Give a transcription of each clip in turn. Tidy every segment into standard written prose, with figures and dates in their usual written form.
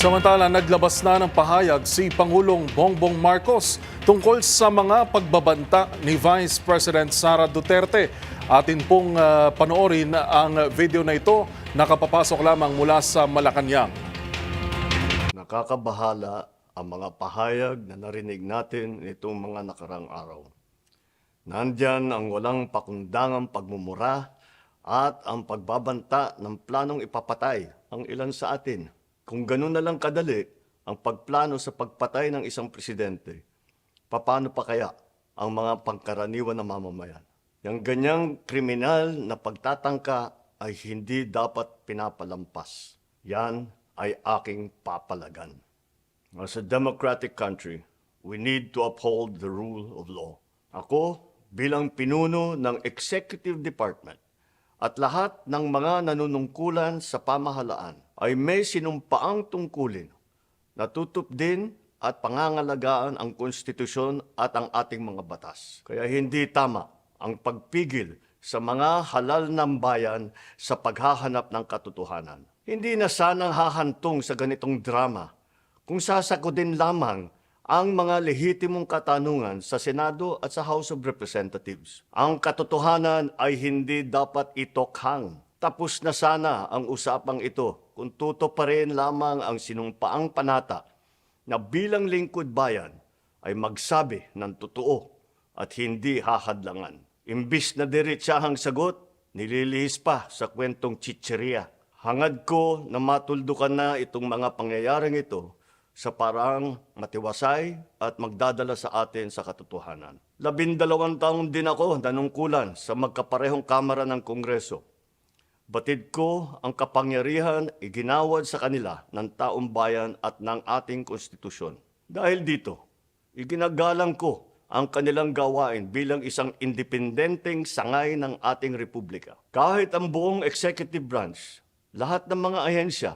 Samantala, naglabas na ng pahayag si Pangulong Bongbong Marcos tungkol sa mga pagbabanta ni Vice President Sara Duterte. Atin pong panoorin ang video na ito, nakapapasok lamang mula sa Malacanang. Nakakabahala ang mga pahayag na narinig natin nitong mga nakarang araw. Nandyan ang walang pakundangang pagmumura at ang pagbabanta ng planong ipapatay ang ilan sa atin. Kung ganun na lang kadali ang pagplano sa pagpatay ng isang presidente, paano pa kaya ang mga pangkaraniwan na mamamayan? Yang ganyang kriminal na pagtatangka ay hindi dapat pinapalampas. Yan ay aking papalagan. As a democratic country, we need to uphold the rule of law. Ako, bilang pinuno ng Executive Department at lahat ng mga nanunungkulan sa pamahalaan ay may sinumpaang tungkulin na tutup din at pangangalagaan ang konstitusyon at ang ating mga batas. Kaya hindi tama ang pagpigil sa mga halal ng bayan sa paghahanap ng katotohanan. Hindi na sanang hahantong sa ganitong drama kung sasakodin lamang ang mga lehitimong katanungan sa Senado at sa House of Representatives. Ang katotohanan ay hindi dapat itokhang. Tapos na sana ang usapang ito kung tutuparin lamang ang sinumpaang panata na bilang lingkod bayan ay magsabi ng totoo at hindi hahadlangan. Imbis na diretsahang sagot, nililihis pa sa kwentong chicheria. Hangad ko na matuldukan na itong mga pangyayaring ito sa parang matiwasay at magdadala sa atin sa katotohanan. 12 taon din ako nanungkulan sa magkaparehong kamara ng Kongreso. Batid ko ang kapangyarihan iginawad sa kanila ng taong bayan at ng ating konstitusyon. Dahil dito, iginagalang ko ang kanilang gawain bilang isang independenteng sangay ng ating republika. Kahit ang buong executive branch, lahat ng mga ahensya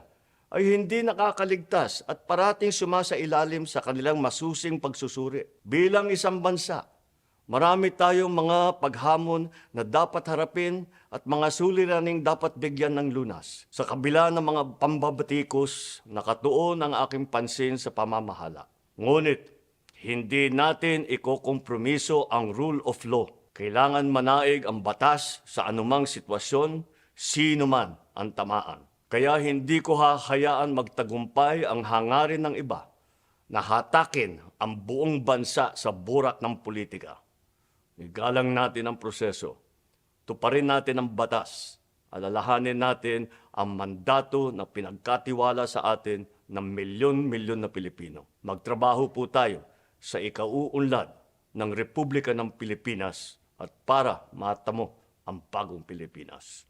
ay hindi nakakaligtas at parating sumasailalim sa kanilang masusing pagsusuri. Bilang isang bansa, marami tayong mga paghamon na dapat harapin at mga suliraning dapat bigyan ng lunas. Sa kabila ng mga pambabatikos, nakatuon ang aking pansin sa pamamahala. Ngunit, hindi natin ikokompromiso ang rule of law. Kailangan manaig ang batas sa anumang sitwasyon, sino man ang tamaan. Kaya hindi ko hahayaan magtagumpay ang hangarin ng iba na hatakin ang buong bansa sa burak ng politika. Igalang natin ang proseso. Tuparin natin ang batas. Alalahanin natin ang mandato na pinagkatiwala sa atin ng milyon-milyon na Pilipino. Magtrabaho po tayo sa ikauunlad ng Republika ng Pilipinas at para matamo ang bagong Pilipinas.